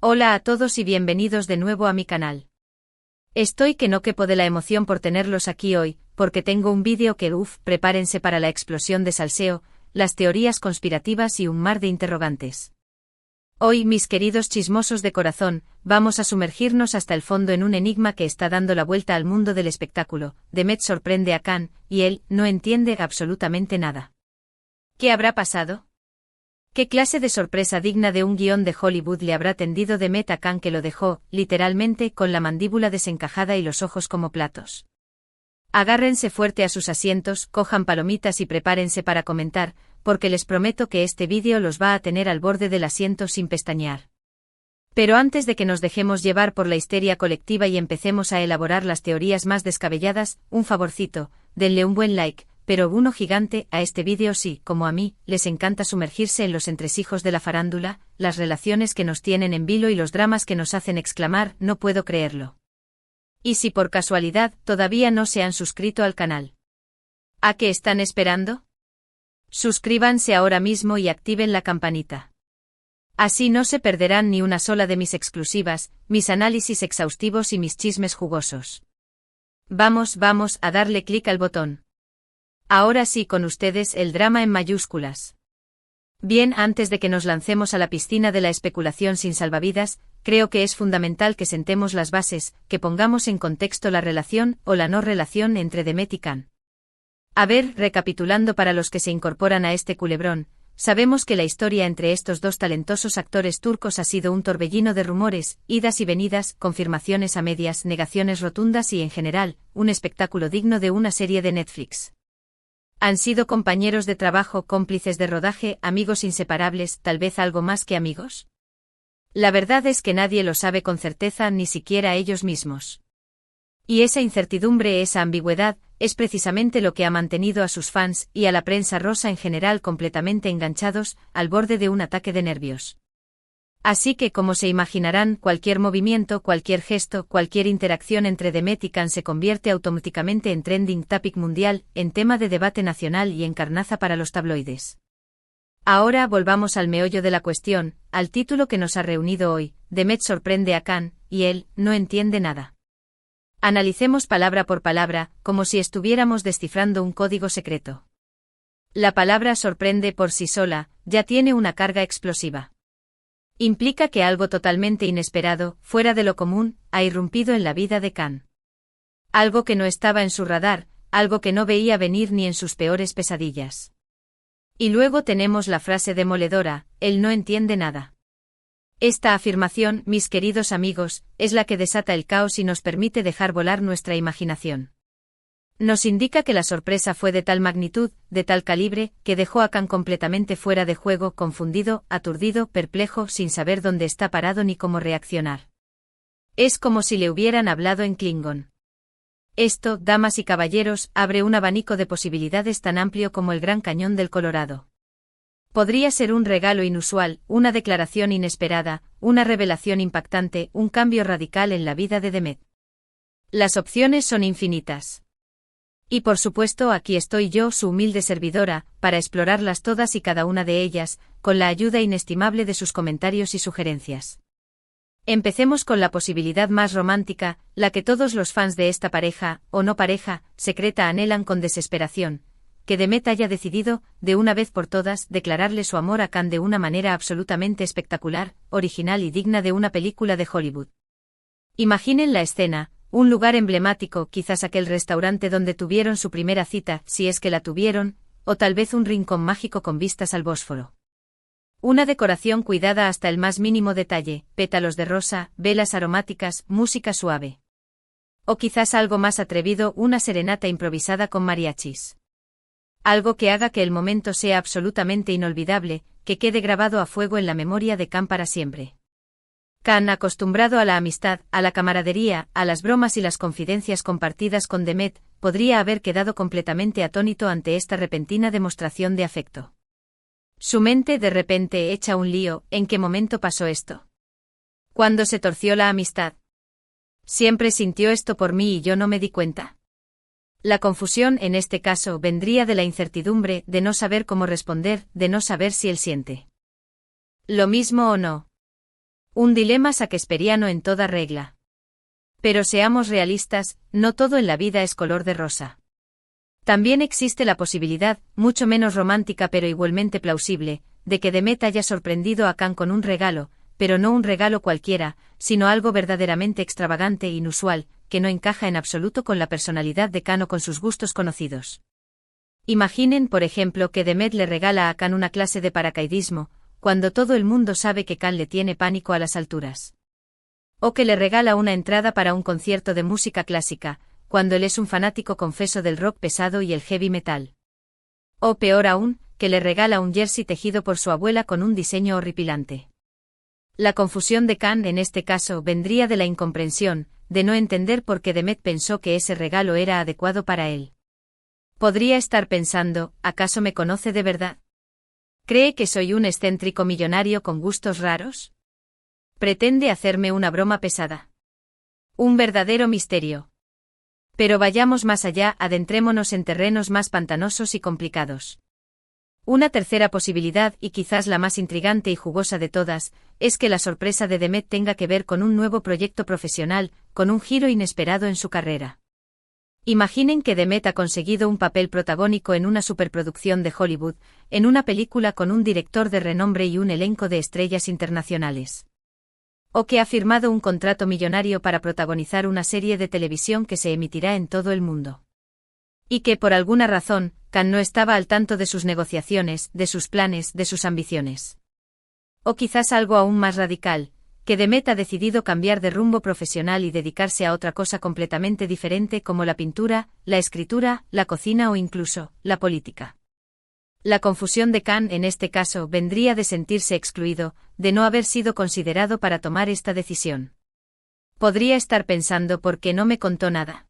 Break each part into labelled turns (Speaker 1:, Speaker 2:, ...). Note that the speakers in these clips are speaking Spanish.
Speaker 1: Hola a todos y bienvenidos de nuevo a mi canal. Estoy que no quepo de la emoción por tenerlos aquí hoy, porque tengo un vídeo que prepárense para la explosión de salseo, las teorías conspirativas y un mar de interrogantes. Hoy, mis queridos chismosos de corazón, vamos a sumergirnos hasta el fondo en un enigma que está dando la vuelta al mundo del espectáculo. The Met sorprende a Khan, y él no entiende absolutamente nada. ¿Qué habrá pasado? ¿Qué clase de sorpresa digna de un guión de Hollywood le habrá tendido The Met a Khan que lo dejó, literalmente, con la mandíbula desencajada y los ojos como platos? Agárrense fuerte a sus asientos, cojan palomitas y prepárense para comentar, porque les prometo que este vídeo los va a tener al borde del asiento sin pestañear. Pero antes de que nos dejemos llevar por la histeria colectiva y empecemos a elaborar las teorías más descabelladas, un favorcito, denle un buen like, pero uno gigante, a este vídeo si, como a mí, les encanta sumergirse en los entresijos de la farándula, las relaciones que nos tienen en vilo y los dramas que nos hacen exclamar, no puedo creerlo. Y si por casualidad todavía no se han suscrito al canal, ¿a qué están esperando? Suscríbanse ahora mismo y activen la campanita. Así no se perderán ni una sola de mis exclusivas, mis análisis exhaustivos y mis chismes jugosos. Vamos a darle clic al botón. Ahora sí, con ustedes el drama en mayúsculas. Bien, antes de que nos lancemos a la piscina de la especulación sin salvavidas, creo que es fundamental que sentemos las bases, que pongamos en contexto la relación o la no relación entre The Met y Khan. A ver, recapitulando para los que se incorporan a este culebrón, sabemos que la historia entre estos dos talentosos actores turcos ha sido un torbellino de rumores, idas y venidas, confirmaciones a medias, negaciones rotundas y en general, un espectáculo digno de una serie de Netflix. Han sido compañeros de trabajo, cómplices de rodaje, amigos inseparables, tal vez algo más que amigos. La verdad es que nadie lo sabe con certeza, ni siquiera ellos mismos. Y esa incertidumbre, esa ambigüedad, es precisamente lo que ha mantenido a sus fans y a la prensa rosa en general completamente enganchados, al borde de un ataque de nervios. Así que, como se imaginarán, cualquier movimiento, cualquier gesto, cualquier interacción entre The Met y Khan se convierte automáticamente en trending topic mundial, en tema de debate nacional y en carnaza para los tabloides. Ahora volvamos al meollo de la cuestión, al título que nos ha reunido hoy. The Met sorprende a Khan, y él no entiende nada. Analicemos palabra por palabra, como si estuviéramos descifrando un código secreto. La palabra sorprende por sí sola, ya tiene una carga explosiva. Implica que algo totalmente inesperado, fuera de lo común, ha irrumpido en la vida de Khan. Algo que no estaba en su radar, algo que no veía venir ni en sus peores pesadillas. Y luego tenemos la frase demoledora, él no entiende nada. Esta afirmación, mis queridos amigos, es la que desata el caos y nos permite dejar volar nuestra imaginación. Nos indica que la sorpresa fue de tal magnitud, de tal calibre, que dejó a Khan completamente fuera de juego, confundido, aturdido, perplejo, sin saber dónde está parado ni cómo reaccionar. Es como si le hubieran hablado en Klingon. Esto, damas y caballeros, abre un abanico de posibilidades tan amplio como el Gran Cañón del Colorado. Podría ser un regalo inusual, una declaración inesperada, una revelación impactante, un cambio radical en la vida de The Met. Las opciones son infinitas. Y por supuesto aquí estoy yo, su humilde servidora, para explorarlas todas y cada una de ellas, con la ayuda inestimable de sus comentarios y sugerencias. Empecemos con la posibilidad más romántica, la que todos los fans de esta pareja, o no pareja, secreta anhelan con desesperación, que The Met haya decidido, de una vez por todas, declararle su amor a Khan de una manera absolutamente espectacular, original y digna de una película de Hollywood. Imaginen la escena. Un lugar emblemático, quizás aquel restaurante donde tuvieron su primera cita, si es que la tuvieron, o tal vez un rincón mágico con vistas al Bósforo. Una decoración cuidada hasta el más mínimo detalle, pétalos de rosa, velas aromáticas, música suave. O quizás algo más atrevido, una serenata improvisada con mariachis. Algo que haga que el momento sea absolutamente inolvidable, que quede grabado a fuego en la memoria de Khan para siempre. Khan, acostumbrado a la amistad, a la camaradería, a las bromas y las confidencias compartidas con The Met, podría haber quedado completamente atónito ante esta repentina demostración de afecto. Su mente de repente echa un lío. ¿En qué momento pasó esto? ¿Cuándo se torció la amistad? ¿Siempre sintió esto por mí y yo no me di cuenta? La confusión en este caso vendría de la incertidumbre, de no saber cómo responder, de no saber si él siente lo mismo o no. Un dilema shakespeariano en toda regla. Pero seamos realistas, no todo en la vida es color de rosa. También existe la posibilidad, mucho menos romántica pero igualmente plausible, de que Demet haya sorprendido a Khan con un regalo, pero no un regalo cualquiera, sino algo verdaderamente extravagante e inusual, que no encaja en absoluto con la personalidad de Khan o con sus gustos conocidos. Imaginen, por ejemplo, que Demet le regala a Khan una clase de paracaidismo, cuando todo el mundo sabe que Khan le tiene pánico a las alturas. O que le regala una entrada para un concierto de música clásica, cuando él es un fanático confeso del rock pesado y el heavy metal. O peor aún, que le regala un jersey tejido por su abuela con un diseño horripilante. La confusión de Khan en este caso vendría de la incomprensión, de no entender por qué Demet pensó que ese regalo era adecuado para él. Podría estar pensando, ¿acaso me conoce de verdad? ¿Cree que soy un excéntrico millonario con gustos raros? ¿Pretende hacerme una broma pesada? Un verdadero misterio. Pero vayamos más allá, adentrémonos en terrenos más pantanosos y complicados. Una tercera posibilidad, y quizás la más intrigante y jugosa de todas, es que la sorpresa de Demet tenga que ver con un nuevo proyecto profesional, con un giro inesperado en su carrera. Imaginen que Demet ha conseguido un papel protagónico en una superproducción de Hollywood, en una película con un director de renombre y un elenco de estrellas internacionales. O que ha firmado un contrato millonario para protagonizar una serie de televisión que se emitirá en todo el mundo. Y que por alguna razón, Khan no estaba al tanto de sus negociaciones, de sus planes, de sus ambiciones. O quizás algo aún más radical, que Demet ha decidido cambiar de rumbo profesional y dedicarse a otra cosa completamente diferente como la pintura, la escritura, la cocina o incluso, la política. La confusión de Khan en este caso vendría de sentirse excluido, de no haber sido considerado para tomar esta decisión. Podría estar pensando ¿por qué no me contó nada?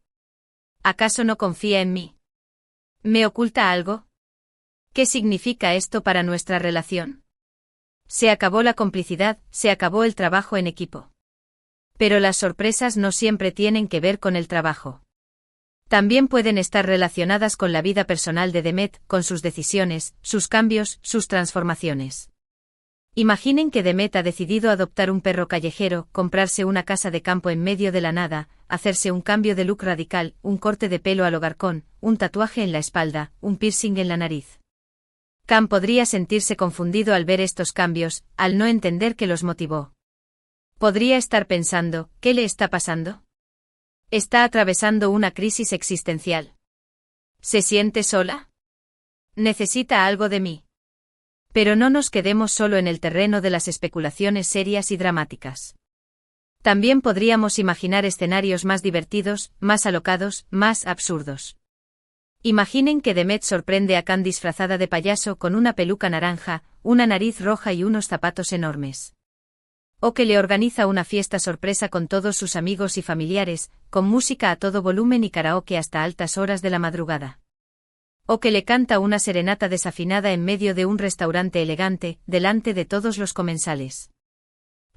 Speaker 1: ¿Acaso no confía en mí? ¿Me oculta algo? ¿Qué significa esto para nuestra relación? Se acabó la complicidad, se acabó el trabajo en equipo. Pero las sorpresas no siempre tienen que ver con el trabajo. También pueden estar relacionadas con la vida personal de Demet, con sus decisiones, sus cambios, sus transformaciones. Imaginen que Demet ha decidido adoptar un perro callejero, comprarse una casa de campo en medio de la nada, hacerse un cambio de look radical, un corte de pelo a lo Garcón, un tatuaje en la espalda, un piercing en la nariz. Khan podría sentirse confundido al ver estos cambios, al no entender qué los motivó. Podría estar pensando, ¿qué le está pasando? Está atravesando una crisis existencial. ¿Se siente sola? Necesita algo de mí. Pero no nos quedemos solo en el terreno de las especulaciones serias y dramáticas. También podríamos imaginar escenarios más divertidos, más alocados, más absurdos. Imaginen que Demet sorprende a Khan disfrazada de payaso con una peluca naranja, una nariz roja y unos zapatos enormes. O que le organiza una fiesta sorpresa con todos sus amigos y familiares, con música a todo volumen y karaoke hasta altas horas de la madrugada. O que le canta una serenata desafinada en medio de un restaurante elegante, delante de todos los comensales.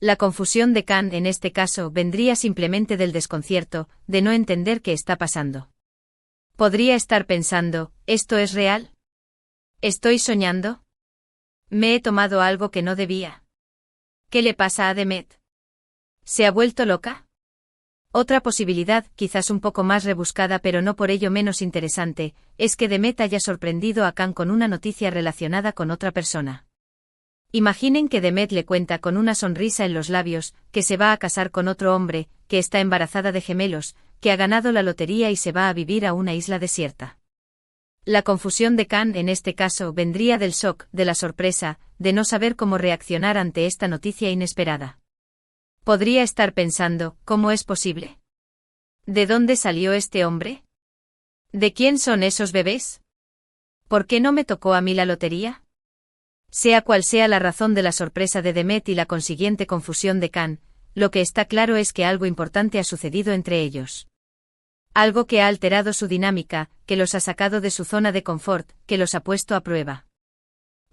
Speaker 1: La confusión de Khan en este caso vendría simplemente del desconcierto, de no entender qué está pasando. Podría estar pensando, ¿esto es real? ¿Estoy soñando? ¿Me he tomado algo que no debía? ¿Qué le pasa a Demet? ¿Se ha vuelto loca? Otra posibilidad, quizás un poco más rebuscada pero no por ello menos interesante, es que Demet haya sorprendido a Khan con una noticia relacionada con otra persona. Imaginen que Demet le cuenta con una sonrisa en los labios, que se va a casar con otro hombre, que está embarazada de gemelos, que ha ganado la lotería y se va a vivir a una isla desierta. La confusión de Khan en este caso vendría del shock, de la sorpresa, de no saber cómo reaccionar ante esta noticia inesperada. Podría estar pensando, ¿cómo es posible? ¿De dónde salió este hombre? ¿De quién son esos bebés? ¿Por qué no me tocó a mí la lotería? Sea cual sea la razón de la sorpresa de Demet y la consiguiente confusión de Khan, lo que está claro es que algo importante ha sucedido entre ellos. Algo que ha alterado su dinámica, que los ha sacado de su zona de confort, que los ha puesto a prueba.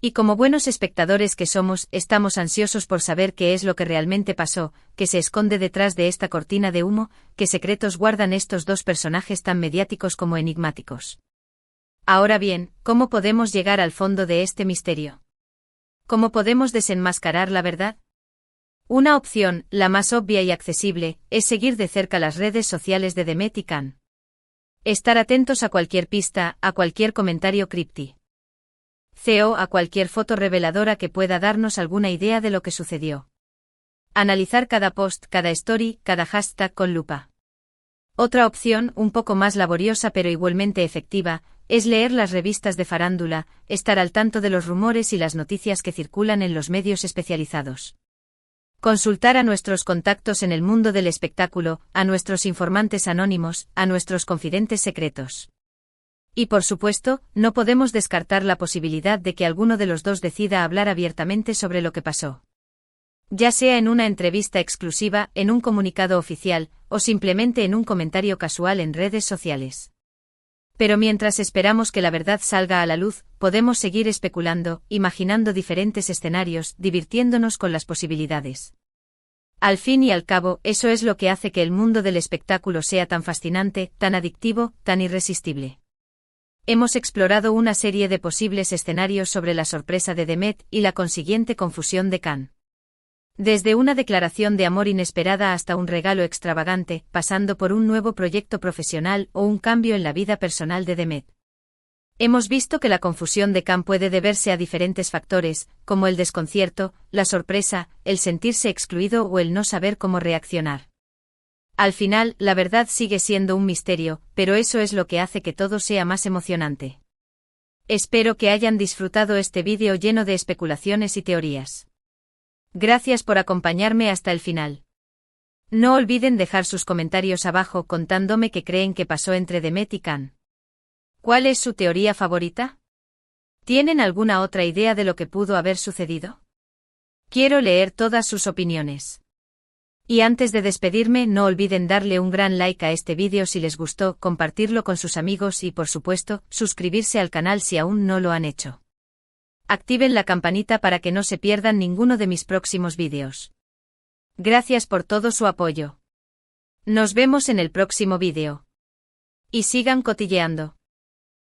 Speaker 1: Y como buenos espectadores que somos, estamos ansiosos por saber qué es lo que realmente pasó, qué se esconde detrás de esta cortina de humo, qué secretos guardan estos dos personajes tan mediáticos como enigmáticos. Ahora bien, ¿cómo podemos llegar al fondo de este misterio? ¿Cómo podemos desenmascarar la verdad? Una opción, la más obvia y accesible, es seguir de cerca las redes sociales de Demet y Can. Estar atentos a cualquier pista, a cualquier comentario crypti. A cualquier foto reveladora que pueda darnos alguna idea de lo que sucedió. Analizar cada post, cada story, cada hashtag con lupa. Otra opción, un poco más laboriosa pero igualmente efectiva, es leer las revistas de farándula, estar al tanto de los rumores y las noticias que circulan en los medios especializados. Consultar a nuestros contactos en el mundo del espectáculo, a nuestros informantes anónimos, a nuestros confidentes secretos. Y por supuesto, no podemos descartar la posibilidad de que alguno de los dos decida hablar abiertamente sobre lo que pasó. Ya sea en una entrevista exclusiva, en un comunicado oficial, o simplemente en un comentario casual en redes sociales. Pero mientras esperamos que la verdad salga a la luz, podemos seguir especulando, imaginando diferentes escenarios, divirtiéndonos con las posibilidades. Al fin y al cabo, eso es lo que hace que el mundo del espectáculo sea tan fascinante, tan adictivo, tan irresistible. Hemos explorado una serie de posibles escenarios sobre la sorpresa de Demet y la consiguiente confusión de Can. Desde una declaración de amor inesperada hasta un regalo extravagante, pasando por un nuevo proyecto profesional o un cambio en la vida personal de Demet. Hemos visto que la confusión de Can puede deberse a diferentes factores, como el desconcierto, la sorpresa, el sentirse excluido o el no saber cómo reaccionar. Al final, la verdad sigue siendo un misterio, pero eso es lo que hace que todo sea más emocionante. Espero que hayan disfrutado este vídeo lleno de especulaciones y teorías. Gracias por acompañarme hasta el final. No olviden dejar sus comentarios abajo contándome qué creen que pasó entre Demet y Can. ¿Cuál es su teoría favorita? ¿Tienen alguna otra idea de lo que pudo haber sucedido? Quiero leer todas sus opiniones. Y antes de despedirme, no olviden darle un gran like a este vídeo si les gustó, compartirlo con sus amigos y, por supuesto, suscribirse al canal si aún no lo han hecho. Activen la campanita para que no se pierdan ninguno de mis próximos vídeos. Gracias por todo su apoyo. Nos vemos en el próximo vídeo. Y sigan cotilleando.